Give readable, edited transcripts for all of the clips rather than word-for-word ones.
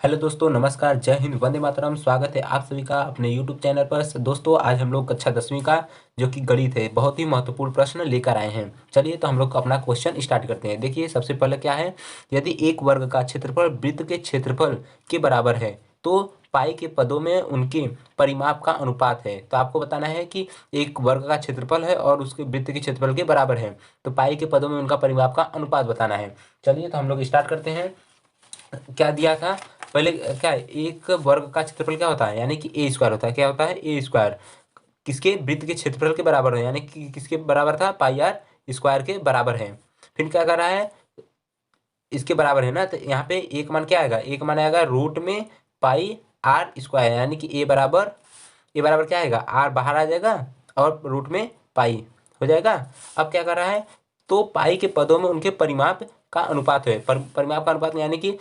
Hello दोस्तों, नमस्कार, जय हिंद, वंदे मातरम। स्वागत है आप सभी का अपने यूट्यूब चैनल पर। दोस्तों, आज हम लोग कक्षा 10वीं का जो कि गणित है, बहुत ही महत्वपूर्ण प्रश्न लेकर आए हैं। चलिए तो हम लोग अपना क्वेश्चन स्टार्ट करते हैं। देखिए, सबसे पहले क्या है, यदि एक वर्ग का क्षेत्रफल वृत्त के क्षेत्रफल के बराबर है तो पाई के पदों में उनके परिमाप का अनुपात है। तो आपको बताना है कि एक वर्ग का क्षेत्रफल है और उसके वृत्त के क्षेत्रफल के बराबर है, तो पाई के पदों में उनका परिमाप का अनुपात बताना है। चलिए तो हम लोग स्टार्ट करते हैं। क्या दिया था पहले, क्या है, एक वर्ग का क्षेत्रफल क्या होता है, यानी कि ए स्क्वायर होता है। क्या होता है? ए स्क्वायर। किसके? वृत्त के क्षेत्रफल के बराबर है, यानी कि किसके बराबर था? पाई आर स्क्वायर के बराबर है। फिर क्या कर रहा है, इसके बराबर है ना, तो यहाँ पे एक मान क्या आएगा? एक मान आएगा रूट में पाई आर स्क्वायर, यानी कि ए बराबर क्या आएगा? आर बाहर आ जाएगा और रूट में पाई हो जाएगा। अब क्या कर रहा है, तो पाई के पदों में उनके परिमाप का अनुपात है। परिमाप का अनुपात यानी कि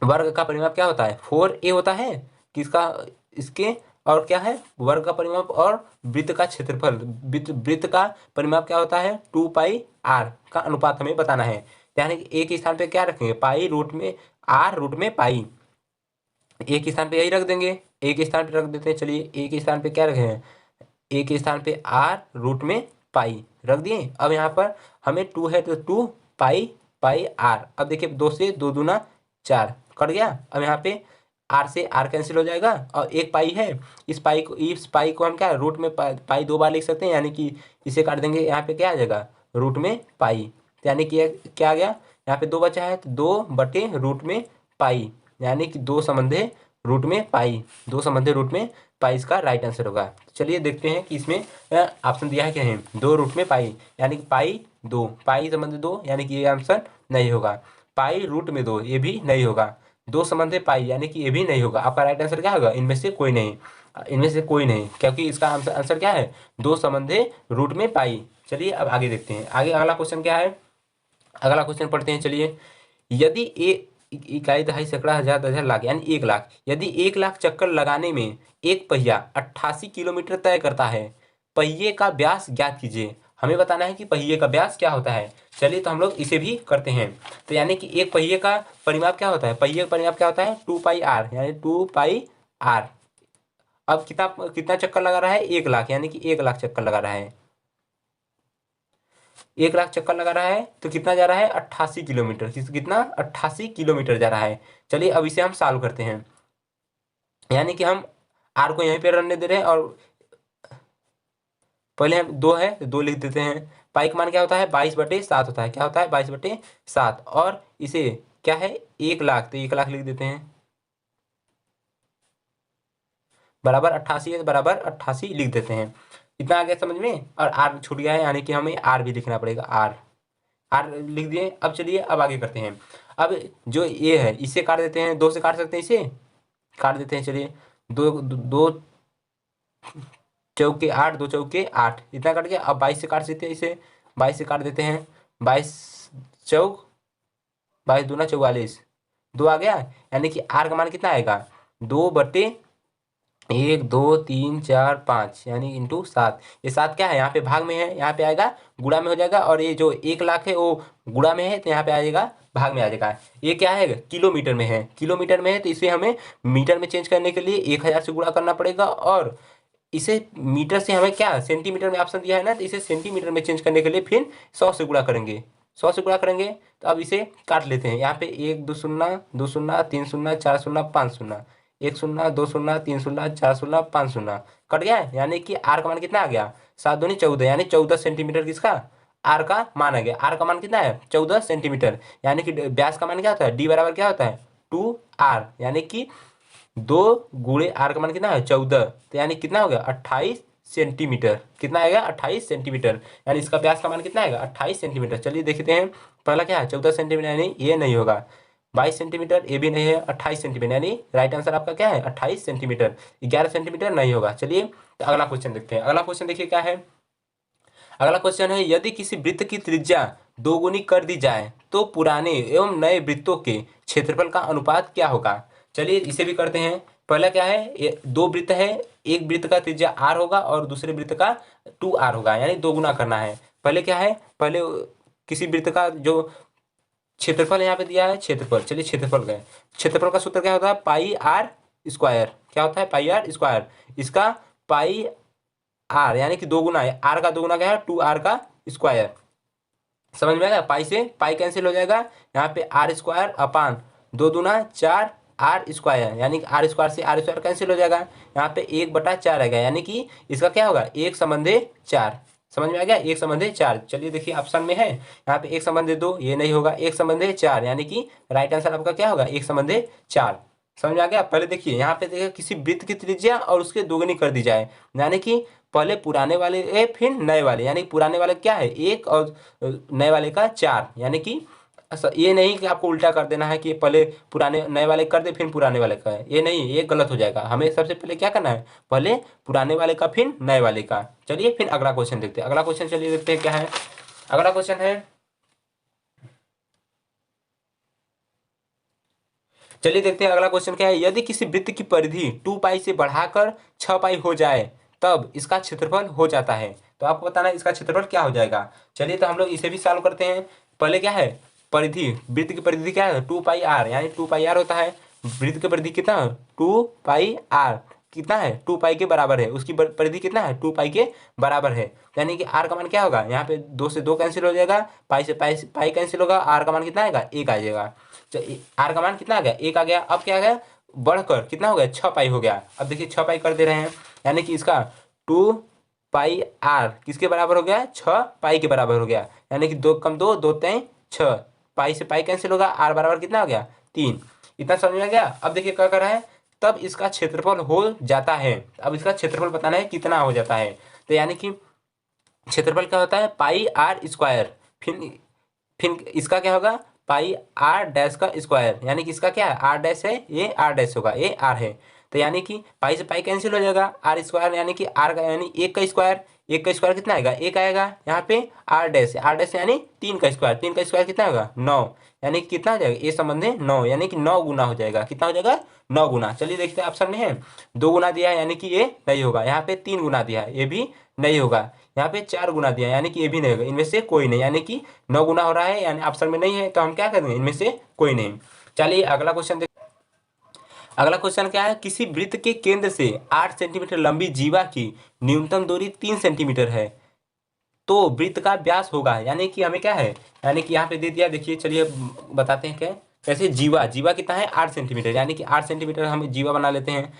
वर्ग का परिमाप क्या होता है? 4a होता है। किसका? इसके। और क्या है? वर्ग का परिमाप और वृत्त का क्षेत्रफल, वृत्त का परिमाप क्या होता है? 2 पाई आर का अनुपात हमें बताना है। यानी कि एक स्थान पे क्या रखेंगे? पाई रूट में आर रूट में पाई। एक स्थान पे यही रख देंगे, एक स्थान पे रख देते हैं। चलिए, एक स्थान पे क्या रखे हैं? एक स्थान पे आर रूट में पाई रख दिए। अब यहाँ पर हमें 2 है तो 2 पाई पाई आर। अब देखिए, 2 से 2 दूना 4 कट गया। अब यहाँ पे आर से आर कैंसिल हो जाएगा और एक पाई है। इस पाई को हम क्या, रूट में पाई 2 बार लिख सकते हैं, यानी कि इसे काट देंगे। यहाँ पे क्या आ जाएगा? रूट में पाई। यानी कि क्या आ गया? यहाँ पे 2 बचा है तो 2/√में पाई, यानी कि 2 संबंधे रूट में पाई। 2 संबंधे रूट में पाई इसका राइट आंसर होगा। चलिए देखते हैं कि इसमें ऑप्शन दिया है क्या है। 2 रूट में पाई, यानी कि पाई संबंध 2, यानी कि ये आंसर नहीं होगा। पाई रूट में 2, ये भी नहीं होगा। 2 संबंधे पाई, यानी कि ये भी नहीं होगा। आपका राइट आंसर क्या होगा? इनमें से कोई नहीं, क्योंकि इसका आंसर क्या है? 2 संबंधे रूट में पाई। चलिए अब आगे देखते हैं। आगे अगला क्वेश्चन क्या है, अगला क्वेश्चन पढ़ते हैं। चलिए, यदि इकाई दहाई सैकड़ा हजार दस हजार लाख यानी 1 लाख, यदि 1 लाख चक्कर लगाने में एक पहिया 88 किलोमीटर तय करता है, पहिए का व्यास ज्ञात कीजिए। हमें बताना है कि पहिए का व्यास क्या होता है। चलिए तो हम लोग इसे भी करते हैं। तो यानी कि एक पहिए का परिमाप क्या होता है? पहिए का परिमाप क्या होता है? 2 पाई आर, यानी 2 पाई आर। अब कितना कितना चक्कर लगा रहा है? 1 लाख, यानी कि 1 लाख चक्कर लगा रहा है। 1 लाख चक्कर लगा रहा है तो कितना जा रहा है? 88 किलोमीटर। कितना? 88 किलोमीटर जा रहा है। चलिए अब इसे हम सॉल्व करते हैं। यानी कि हम आर को यहीं पे रहने दे रहे हैं और पहले हम 2 है तो 2 लिख देते हैं। पाई का मान क्या होता है? 22/7 होता है। क्या होता है? 22/7। और इसे क्या है? 1 लाख, तो 1 लाख लिख देते हैं। बराबर 88 है तो बराबर 88 लिख देते हैं। इतना आ गया समझ में। और आर छूट गया है, यानी कि हमें आर भी लिखना पड़ेगा। आर आर लिख दिए। अब चलिए अब आगे करते हैं। अब जो ये है इसे काट देते हैं, 2 से काट सकते हैं, इसे काट देते हैं। चलिए, दो दो चौके 8, 2 चौके 8, इतना कट गया। अब 22 से काट सकते हैं इसे, 22 से काट देते हैं। 22 चौक 22 दूना 44, 2 आ गया। यानी कि आर का मान कितना आएगा? 2/1 2 3 4 5, यानी इंटू 7। ये 7 क्या है? यहाँ पे भाग में है, यहाँ पे आएगा गुणा में हो जाएगा। और ये जो 1 लाख है वो गुणा में है, तो यहाँ पे आ जाएगा भाग में आ जाएगा। ये क्या है? किलोमीटर में है। किलोमीटर में है तो इसे हमें मीटर में चेंज करने के लिए 1000 से गुणा करना पड़ेगा। और इसे मीटर से हमें क्या, सेंटीमीटर में ऑप्शन दिया है ना, तो इसे सेंटीमीटर में चेंज करने के लिए फिर 100 से गुणा करेंगे। 100 से गुणा करेंगे। तो अब इसे काट लेते हैं। यहाँ पे 1 2 शून्य 2 शून्य 3 शून्य 4 शून्य 5 शून्य, 1 शून्य 2 शून्य 3 शून्य 4 शून्य 5 शून्य कट गया। यानी कि आर का मान कितना आ गया? 7 दूनी 14, यानी 14 सेंटीमीटर किसका? आर का मान आ गया। आर का मान कितना है? 14 सेंटीमीटर। यानी कि व्यास का मान क्या होता है? डी बराबर क्या होता है? 2 आर, यानी कि 2 गुणे आर का मान कितना है? 14। तो यानी कितना हो गया? 28 सेंटीमीटर। कितना आएगा? 28 सेंटीमीटर। यानी इसका व्यास का मान कितना आएगा? 28 सेंटीमीटर। चलिए देखते हैं। पहला क्या है? 14 सेंटीमीटर, यानी ये नहीं होगा। 22 सेंटीमीटर, ये भी नहीं है। 28 सेंटीमीटर, यानी राइट आंसर आपका क्या है? 28 सेंटीमीटर। 11 सेंटीमीटर नहीं होगा। चलिए तो अगला क्वेश्चन देखते हैं। अगला क्वेश्चन देखिए क्या है। अगला क्वेश्चन है, यदि किसी वृत्त की त्रिज्या दोगुनी कर दी जाए तो पुराने एवं नए वृत्तों के क्षेत्रफल का अनुपात क्या होगा? चलिए इसे भी करते हैं। पहला क्या है, 2 वृत्त है। एक वृत्त का त्रिज्या आर होगा और दूसरे वृत्त का 2 आर होगा, यानी 2 गुना करना है। पहले क्या है, पहले किसी वृत्त का जो क्षेत्रफल यहाँ पे दिया है क्षेत्रफल। चलिए क्षेत्रफल का क्षेत्रफल का सूत्र क्या होता है, पाई आर स्क्वायर। क्या होता है, पाई आर स्क्वायर। इसका पाई आर यानी कि 2 गुना है, आर का 2 गुना क्या है, 2r का स्क्वायर। समझ में आएगा, पाई से पाई कैंसिल हो जाएगा, यहाँ पे आर स्क्वायर अपान 2 दूना 4 आर स्क्वायर, यानी कि आर स्क्वायर से आर स्क्वायर कैंसिल हो जाएगा, यहाँ पे 1/4 आएगा, यानी कि इसका क्या होगा, 1/4। समझ में आ गया, 1/4। चलिए देखिए ऑप्शन में है, यहाँ पे 1/2 ये नहीं होगा, 1/4 यानी कि राइट आंसर आपका क्या होगा, 1/4। समझ में आ गया। पहले देखिए यहाँ पे देखिए किसी वृत्त की त्रिज्या और उसके दोगुनी कर दी जाए, यानी कि पहले पुराने वाले फिर नए वाले, यानी पुराने वाले क्या है 1 और नए वाले का 4, यानी कि ये नहीं कि आपको उल्टा कर देना है कि पहले पुराने नए वाले कर दे फिर पुराने वाले का है, ये नहीं, ये गलत हो जाएगा। हमें सबसे पहले क्या करना है, पहले पुराने वाले का फिर नए वाले का। चलिए फिर अगला क्वेश्चन देखते हैं, अगला क्वेश्चन चलिए देखते हैं क्या है। अगला क्वेश्चन है, चलिए देखते हैं अगला क्वेश्चन क्या है। यदि किसी वृत्त की परिधि 2 पाई से बढ़ाकर 6 पाई हो जाए तब इसका क्षेत्रफल हो जाता है। तो आपको बताना है इसका क्षेत्रफल क्या हो जाएगा। चलिए तो हम लोग इसे भी सॉल्व करते हैं। पहले क्या है, परिधि, वृत्त की परिधि क्या है, 2 पाई आर, यानी 2 पाई आर होता है। वृत्त की परिधि कितना है, 2 पाई आर कितना है, 2 पाई के बराबर है। उसकी परिधि कितना है, 2 पाई के बराबर है, यानी कि आर का मान क्या होगा, यहाँ पे 2 से 2 कैंसिल हो जाएगा, पाई से पाई कैंसिल होगा, आर का मान कितना आएगा, 1 आ जाएगा। आर का मान कितना आ गया, 1 आ गया। अब क्या आ गया, बढ़कर कितना हो गया, 6 पाई हो गया। अब देखिए 6 पाई कर दे रहे हैं, यानी कि इसका 2 पाई आर किसके बराबर हो गया, 6 पाई के बराबर हो गया, यानी कि 2 कम 2 2 3 6, पाई से पाई कैंसिल होगा, आर बराबर कितना हो गया, 3। इतना समझ में आ गया। अब देखिए क्या कर रहा है, तब इसका क्षेत्रफल हो जाता है। अब इसका क्षेत्रफल बताना है कितना हो जाता है, तो यानी कि क्षेत्रफल क्या होता है, पाई आर स्क्वायर, फिर इसका क्या होगा, पाई आर डैश का स्क्वायर, यानी कि इसका क्या है, आर डैश है, ये आर डैश होगा, ये आर है। तो यानी कि पाई से पाई कैंसिल हो जाएगा, आर स्क्वायर यानी कि आर का यानी 1 का स्क्वायर, 1 का स्क्वायर कितना आएगा, 1 आएगा। यहाँ पे आर डैश है, आर डैश यानी 3 का स्क्वायर, 3 का स्क्वायर कितना होगा, 9, यानी कि कितना हो जाएगा, ये संबंध है 9, यानी कि 9 गुना हो जाएगा। कितना हो जाएगा, 9 गुना। चलिए देखते हैं ऑप्शन में है 2 गुना दिया है, यानी कि ये नहीं होगा। यहाँ पे 3 गुना दिया है, ये भी नहीं होगा। यहाँ पे 4 गुना दिया है, यानी कि ये भी नहीं होगा। इनमें से कोई नहीं, यानी कि 9 गुना हो रहा है, यानी ऑप्शन में नहीं है, तो हम क्या करेंगे, इनमें से कोई नहीं। चलिए अगला क्वेश्चन देख, अगला क्वेश्चन क्या है, किसी वृत्त के केंद्र से 8 सेंटीमीटर लंबी जीवा की न्यूनतम दूरी 3 सेंटीमीटर है, तो वृत्त का व्यास होगा, यानी कि हमें क्या है, यानी कि यहाँ पे दे दिया, देखिए चलिए बताते हैं क्या। कैसे, जीवा, जीवा कितना है 8 सेंटीमीटर, यानी कि 8 सेंटीमीटर हम जीवा बना लेते हैं,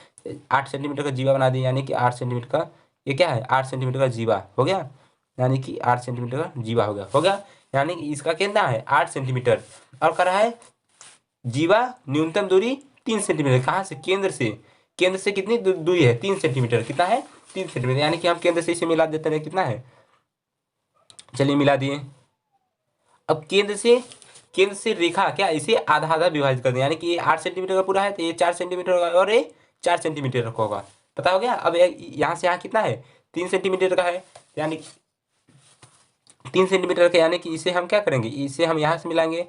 8 सेंटीमीटर का जीवा बना दिए, यानी कि 8 सेंटीमीटर का ये क्या है, 8 सेंटीमीटर का जीवा हो गया, यानी कि 8 सेंटीमीटर का जीवा हो गया, यानी कि इसका कितना है 8 सेंटीमीटर। और कर रहा है जीवा न्यूनतम दूरी 3 सेंटीमीटर, कहाँ से, केंद्र से कितनी दूरी है, 3 सेंटीमीटर, कितना है 3 सेंटीमीटर, यानी कि हम केंद्र से इसे मिला देते हैं, कितना है, चलिए मिला दिए। अब केंद्र से रेखा क्या, इसे आधा आधा विभाजित कर दें, यानी कि ये 8 सेंटीमीटर का पूरा है, तो ये 4 सेंटीमीटर होगा और ये 4 सेंटीमीटर का होगा, पता हो गया। अब यहाँ से यहाँ कितना है, 3 सेंटीमीटर का है, यानी 3 सेंटीमीटर का, यानी कि इसे हम क्या करेंगे, इसे हम यहाँ से मिलाएंगे।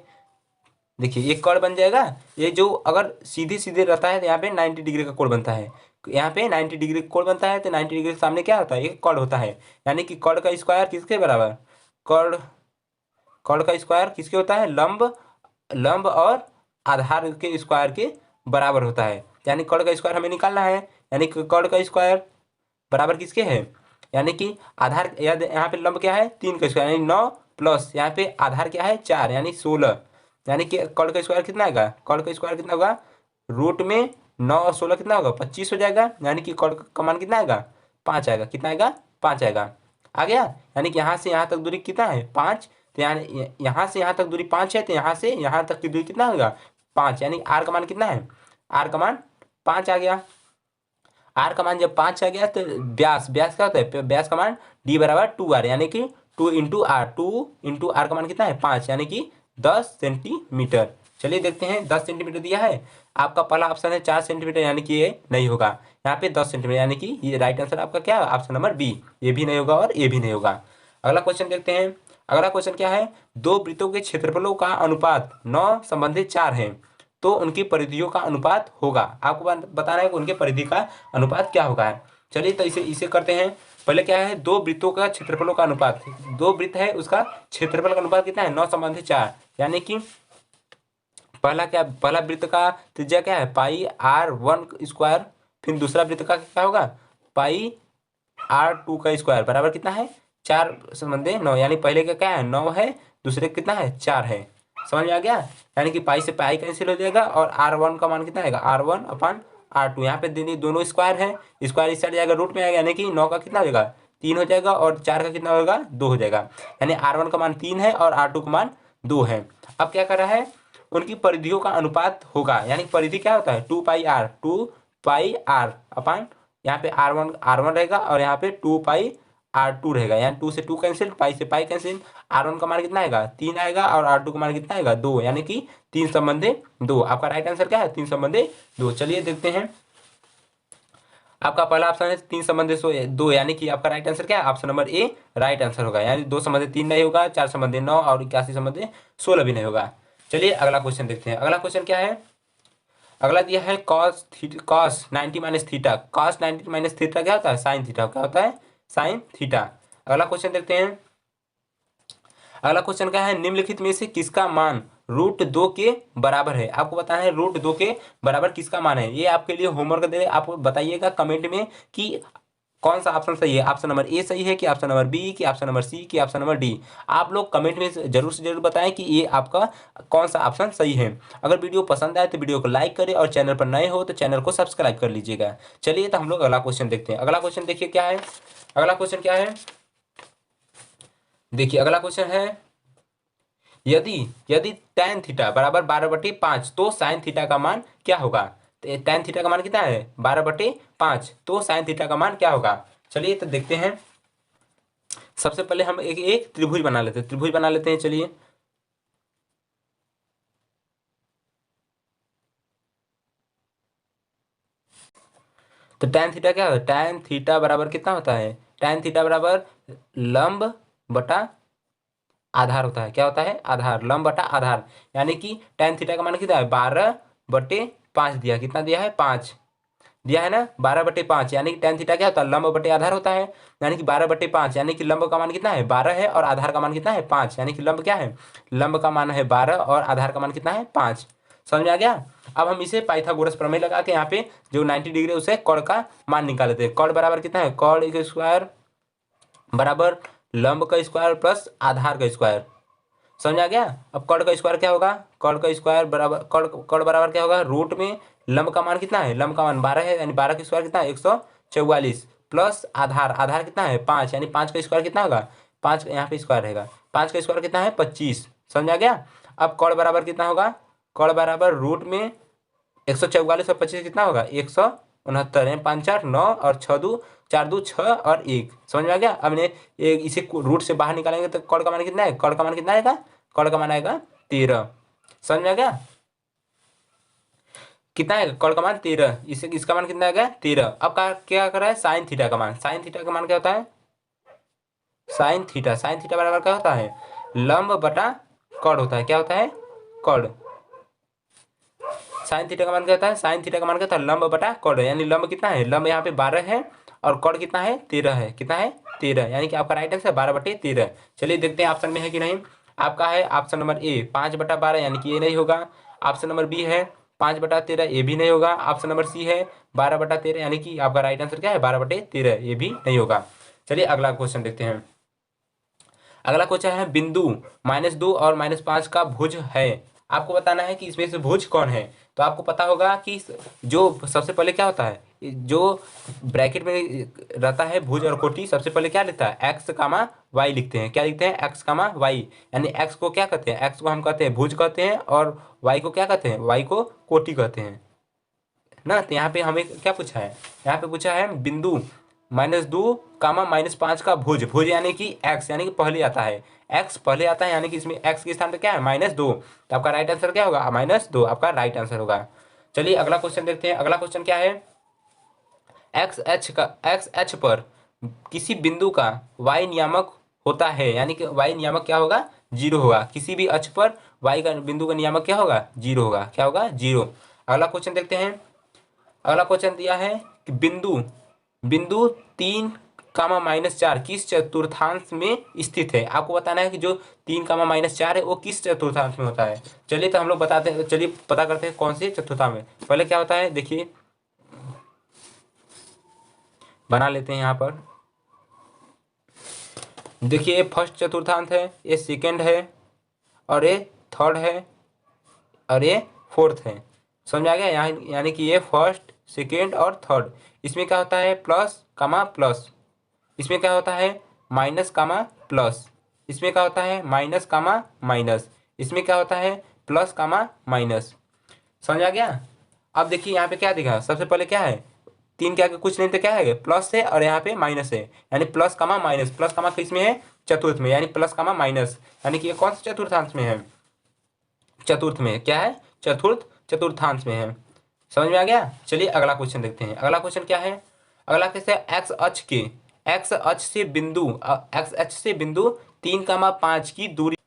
देखिए ये कोण बन जाएगा, ये जो अगर सीधे सीधे रहता है तो यहाँ पे 90 डिग्री का कोण बनता है, यहाँ पे 90 डिग्री का कोण बनता है, तो 90 डिग्री के सामने क्या होता है, एक कोण होता है, यानी कि कोण का स्क्वायर किसके बराबर, कोण कोण का स्क्वायर किसके होता है, लंब और आधार के स्क्वायर के बराबर होता है, यानी कोण का स्क्वायर हमें निकालना है, यानी कि कोण का स्क्वायर बराबर किसके है, यानी कि आधार, यहाँ पे लंब क्या है 3 का स्क्वायर, यानी 9 प्लस यहाँ पे आधार क्या है 4, यानी 16, यानी कि कोण का स्क्वायर कितना आएगा, कोण का स्क्वायर कितना होगा, रूट में 9 और 16 कितना होगा, 25 हो जाएगा, यानी कि कोण का मान कितना आएगा, 5 आएगा, कितना आएगा, 5 आएगा। आ गया, यानी कि यहाँ से यहाँ तक दूरी कितना है 5, तो यानी यहाँ से यहाँ तक दूरी 5 है, तो यहाँ से यहाँ तक की दूरी कितना होगा 5, यानी आर का मान कितना है, आर का मान 5 आ गया। आर का मान जब 5 आ गया तो व्यास क्या होता है, व्यास का मान डी बराबर 2r, यानी कि 2 इंटू आर का मान कितना है 5, यानी कि 10 सेंटीमीटर। चलिए देखते हैं 10 सेंटीमीटर दिया है, आपका पहला ऑप्शन है 4 सेंटीमीटर, यानी कि ये नहीं होगा। यहाँ पे 10 सेंटीमीटर, यानी कि ये राइट आंसर आपका क्या है, ऑप्शन नंबर बी, ये भी नहीं होगा और ये भी नहीं होगा। अगला क्वेश्चन देखते हैं, अगला क्वेश्चन क्या है, 2 वृत्तों के क्षेत्रफलों का अनुपात 9 संबंधित 4 है, तो उनकी परिधियों का अनुपात होगा। आपको बताना है कि उनके परिधि का अनुपात क्या होगा। चलिए तो इसे करते हैं। पहले क्या है, 2 वृत्तों का क्षेत्रफलों का अनुपात, 2 वृत्त है उसका क्षेत्रफल का अनुपात कितना है 9 संबंधित 4, यानी कि पहला वृत्त का त्रिज्या क्या है, पाई r1 स्क्वायर। फिर दूसरा वृत्त का क्या होगा, पाई r2 का स्क्वायर बराबर कितना है, 4 संबंधे 9, यानी पहले का क्या है 9 है, दूसरे का कितना है 4 है। समझ में आ गया, यानी कि पाई से पाई कैंसिल हो जाएगा और r1 का मान कितना आएगा, r1/r2। यहाँ पे दोनों स्क्वायर है, स्क्वायर इस साइड जाएगा रूट में आएगा, यानी कि 9 का कितना हो जाएगा 3 हो जाएगा और 4 का कितना होगा 2 हो जाएगा, यानी r1 का मान 3 है और r2 का मान 2 है। अब क्या कर रहा है, उनकी परिधियों का अनुपात होगा, यानी परिधि क्या होता है 2πr अपन यहाँ पे r1 रहेगा और यहाँ पे 2πr2 रहेगा, यानी 2 से 2 कैंसिल, पाई से पाई कैंसिल। r1 का मान कितना आएगा 3 आएगा और r2 का मान कितना आएगा 2, यानी कि 3 संबंधे 2। आपका राइट आंसर क्या है 3 संबंधे 2। चलिए देखते हैं, आपका पहला ऑप्शन है 3 संबंधे 2, यानी कि आपका राइट आंसर क्या है, option number A right answer होगा, यानी 2 संबंधे 3 नहीं होगा, 4 संबंधे 9 और 81 संबंधे 16 भी नहीं होगा। चलिए अगला क्वेश्चन देखते हैं, अगला क्वेश्चन क्या है, अगला दिया है cos 90 minus theta. cos 90 minus theta क्या होता है, साइन थीटा। क्या होता है, साइन थीटा। अगला क्वेश्चन देखते हैं, अगला क्वेश्चन क्या है, निम्नलिखित में से किसका मान √2 के बराबर है। आपको बताना है √2 के बराबर किसका मान है। ये आपके लिए होमवर्क दे, आप बताइएगा कमेंट में कि कौन सा ऑप्शन सही है, ऑप्शन नंबर ए सही है कि ऑप्शन नंबर बी कि ऑप्शन नंबर सी कि ऑप्शन नंबर डी। आप लोग कमेंट में जरूर से जरूर बताएं कि ये आपका कौन सा ऑप्शन सही है। अगर वीडियो पसंद आए तो वीडियो को लाइक करें और चैनल पर नए हो तो चैनल को सब्सक्राइब कर लीजिएगा। चलिए तो हम लोग अगला क्वेश्चन देखते हैं। अगला क्वेश्चन देखिए क्या है, अगला क्वेश्चन क्या है, देखिए अगला क्वेश्चन है, यदि यदि tan थीटा बराबर 12/5 तो sin थीटा का मान क्या होगा। तो tan थीटा का मान कितना है 12/5, तो sin थीटा का मान क्या होगा। चलिए तो देखते हैं, सबसे पहले हम एक त्रिभुज बना लेते हैं, त्रिभुज बना लेते हैं। चलिए तो tan थीटा क्या होता है, tan थीटा बराबर कितना होता है, tan थीटा बराबर लंब बटा आधार होता है। क्या होता है, आधार, लंब बटा आधार, यानी कि tan थीटा का मान कितना है 12/5 दिया, कितना दिया है 5 दिया है ना, 12/5, यानी कि tan थीटा क्या होता है लंब बटे आधार होता है, यानी कि 12/5, यानी कि लंब का मान कितना है 12 है और आधार का मान कितना है 5, यानी कि लंब क्या है, लंब का मान है 12 और आधार का मान कितना है 5। समझ में आ गया। अब हम इसे पाइथागोरस प्रमेय लगा के यहाँ पे जो 90 डिग्री उसे कॉड का मान निकाल लेते हैं। कॉड बराबर कितना है, कॉड का स्क्वायर बराबर लंब का स्क्वायर प्लस आधार का स्क्वायर। समझ आ गया। अब कॉड का स्क्वायर क्या होगा, कॉड का स्क्वायर बराबर कॉड बराबर क्या होगा, रूट में लंब का मान कितना है, लंब का मान 12 है, यानी 12 का स्क्वायर कितना है 144 प्लस आधार, आधार कितना है 5, यानी 5 का स्क्वायर कितना होगा 5, यहाँ पे स्क्वायर रहेगा, 5 का स्क्वायर कितना है 25। समझ आ गया। अब कॉड बराबर कितना होगा, कॉड बराबर रूट में 144 और 25 कितना होगा 169 है, 5 4 9 और 4 2 6 और 1। समझ में आ गया। अब ने इसे रूट से बाहर निकालेंगे तो कॉड का मान कितना है, कॉड का मान कितना आएगा, कॉड का मान आएगा 13। समझ में आ गया, कितना है कॉड का मान 13, इसे इसका मान कितना आएगा 13। अब क्या कर रहा है, साइन थीटा का मान, साइन थीटा का मान क्या होता है, साइन थीटा बराबर क्या होता है लंब बटा कॉड होता है। क्या होता है, कॉड। साइन थीटा का मान क्या होता है, साइन थीटा का मान क्या होता है लंब बटा कॉड, यानी लंब कितना है, लंब यहाँ पे 12 है और कॉड कितना है 13 है, कितना है 13, यानी कि आपका राइट आंसर 12/13। चलिए देखते हैं ऑप्शन में है कि नहीं। आपका है ऑप्शन नंबर ए 5/12, यानी कि ये नहीं होगा। ऑप्शन नंबर बी है 5/13, ये भी नहीं होगा। ऑप्शन नंबर सी है 12/13, यानी कि आपका राइट आंसर क्या है 12/13, ये भी नहीं होगा। चलिए अगला क्वेश्चन देखते हैं। अगला क्वेश्चन है, बिंदु -2 और -5 का भुज है। आपको बताना है कि इसमें से भुज कौन है। तो आपको पता होगा कि जो सबसे पहले क्या होता है, जो ब्रैकेट में रहता है भुज और कोटि, सबसे पहले क्या लिखता है x, y लिखते हैं। क्या लिखते हैं x, y, यानी x को क्या कहते हैं, x को हम कहते हैं भुज कहते हैं और y को क्या कहते हैं, y को कोटि कहते हैं ना। तो यहाँ पे हमें क्या पूछा है, यहाँ पे पूछा है बिंदु -2, -5 का भुज, भुज यानी कि x, यानी कि पहले आता है, x पहले आता है, यानी कि इसमें x के स्थान पे क्या है -2, तो आपका राइट आंसर क्या होगा -2, आपका राइट आंसर होगा। चलिए अगला क्वेश्चन देखते हैं। अगला क्वेश्चन क्या है, एक्स एच पर किसी बिंदु का y नियामक होता है, यानी कि y नियामक क्या होगा 0 होगा। किसी भी अक्ष पर y का बिंदु का नियामक क्या होगा 0 होगा। क्या होगा 0। अगला क्वेश्चन देखते हैं। अगला क्वेश्चन दिया है कि बिंदु 3 3, किस चतुर्थांश में स्थित है। आपको बताना है कि जो 3, है वो किस चतुर्थांश में होता है। चलिए तो हम लोग बताते हैं, चलिए पता करते हैं कौन से चतुर्थांश में। पहले क्या होता है देखिए, बना लेते हैं यहाँ पर। देखिए ये फर्स्ट चतुर्थांश है, ये सेकंड है, और ये थर्ड है, और ये फोर्थ है। समझ आ गया। यहाँ यानी कि ये फर्स्ट, सेकेंड और थर्ड। इसमें क्या होता है प्लस कामा प्लस, इसमें क्या होता है माइनस कामा प्लस, इसमें क्या होता है माइनस कामा माइनस, इसमें क्या होता है प्लस कामा माइनस। समझ आ गया। अब देखिए यहाँ पे क्या दिखा, सबसे पहले क्या है 3 के आगे कुछ नहीं तो क्या है प्लस है, और यहाँ पे माइनस है, यानी प्लस कामा माइनस। प्लस कामा किसमें है चतुर्थ में, यानी प्लस कामा माइनस, यानी कि ये कौन सा चतुर्थांश में है, चतुर्थ में। क्या है चतुर्थांश में है। समझ में आ गया। चलिए अगला क्वेश्चन देखते हैं। अगला क्वेश्चन क्या है, अगला कैसे एक्स अक्ष से बिंदु 3, 5 की दूरी।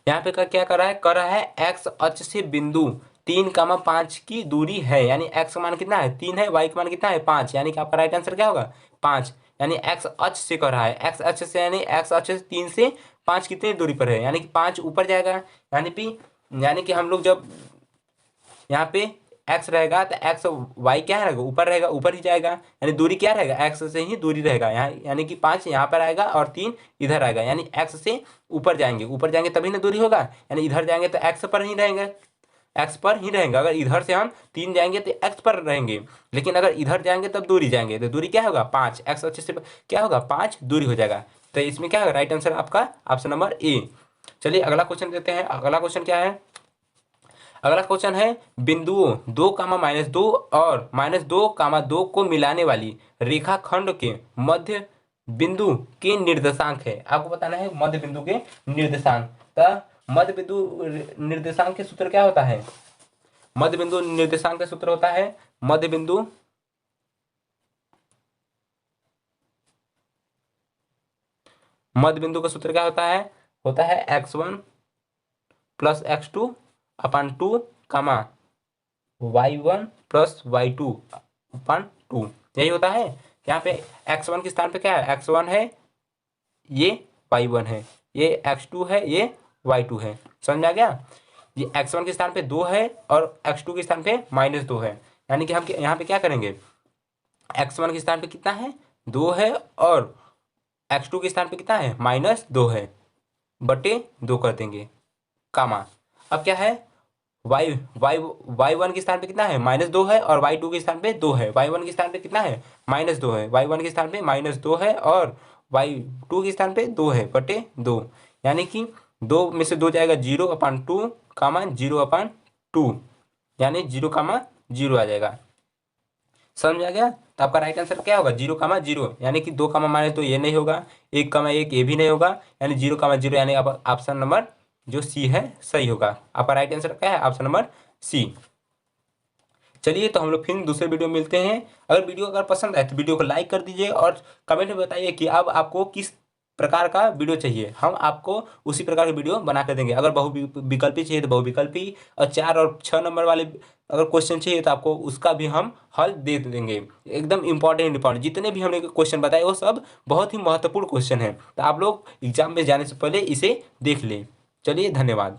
यहाँ पे क्या कर रहा है एक्स अक्ष से बिंदु 3, 5 की दूरी है, यानी एक्स का मान कितना है 3 है, वाई का मान कितना है 5, यानी कि आपका राइट आंसर क्या होगा 5। यानी एक्स अक्ष से कर रहा है, एक्स अक्ष से यानी एक्स अक्ष से 3 से 5 कितनी दूरी पर है, यानी कि 5 ऊपर जाएगा। यानी कि हम लोग जब यहाँ पे एक्स रहेगा तो एक्स वाई क्या रहेगा ऊपर रहेगा, ऊपर ही जाएगा, यानी दूरी क्या रहेगा एक्स से ही दूरी रहेगा यहाँ, यानी कि 5 यहाँ पर आएगा और 3 इधर आएगा, यानी एक्स से ऊपर जाएंगे तभी ना दूरी होगा, यानी इधर जाएंगे तो एक्स पर ही रहेंगे, एक्स पर ही रहेंगे। अगर इधर से हम 3 जाएंगे तो एक्स पर रहेंगे, लेकिन अगर इधर जाएंगे तब दूरी जाएंगे तो दूरी क्या होगा 5, एक्स अच्छे से क्या होगा 5 दूरी हो जाएगा। तो इसमें क्या होगा राइट आंसर आपका ऑप्शन नंबर ए। चलिए अगला क्वेश्चन देते हैं। अगला क्वेश्चन क्या है, अगला क्वेश्चन है बिंदुओं 2, और -2, 2 को मिलाने वाली रेखाखंड के मध्य बिंदु के निर्देशांक है। आपको बताना है मध्य बिंदु के निर्देशांक। तो मध्य बिंदु निर्देशांक के सूत्र क्या होता है, मध्य बिंदु निर्देशांक का सूत्र होता है मध्य बिंदु का सूत्र क्या होता है x1 + x2 / 2, y1 + y2 / 2, यही होता है। यहाँ पे x1 के स्थान पे क्या है x1 है, ये y1 है, ये x2 है, ये y2 है। समझ में आ गया। ये x1 के स्थान पे 2 है और x2 के स्थान पे -2 है, यानी कि हम यहाँ पे क्या करेंगे x1 के स्थान पे कितना है 2 है, और x2 के स्थान पे कितना है -2 है, बटे 2 कर देंगे, कामा। अब क्या है y1 के स्थान पे कितना है -2 है, और y2 के स्थान पे 2 है। y1 के स्थान पे कितना है -2 है, y1 के स्थान पे -2 है, और y2 के स्थान पे 2 है, बटे 2, यानी कि 2 में से 2 जाएगा 0/2, 0/2, यानी 0,0 आ जाएगा। समझ आ गया। तो आपका राइट आंसर क्या होगा 0,0, यानी कि 2, -2 ये नहीं होगा, 1,1 ये भी नहीं होगा, यानी 0,0, यानी ऑप्शन नंबर जो सी है सही होगा। आपका राइट आंसर क्या है ऑप्शन नंबर सी। चलिए तो हम लोग फिर दूसरे वीडियो में मिलते हैं। अगर वीडियो अगर पसंद आए तो वीडियो को लाइक कर दीजिए, और कमेंट में बताइए कि अब आपको किस प्रकार का वीडियो चाहिए, हम आपको उसी प्रकार का वीडियो बना कर देंगे। अगर बहुविकल्पी चाहिए तो बहुविकल्पी, और 4 और 6 नंबर वाले अगर क्वेश्चन चाहिए तो आपको उसका भी हम हल दे देंगे। एकदम इंपॉर्टेंट जितने भी हमने क्वेश्चन बताए वो सब बहुत ही महत्वपूर्ण क्वेश्चन है, तो आप लोग एग्जाम में जाने से पहले इसे देख लें। चलिए धन्यवाद।